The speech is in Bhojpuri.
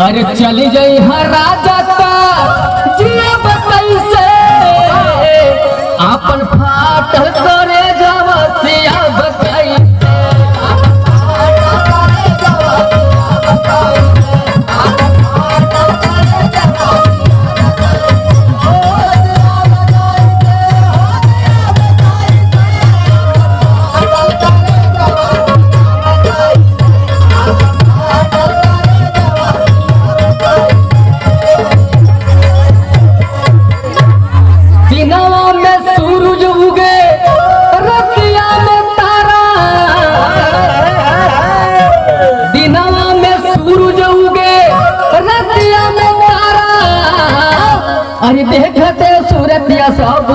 अरे चली जाई हर राजा जिया कैसे आपन फाटल करे जावा से अब कैसे अरे देखते सूरतिया सब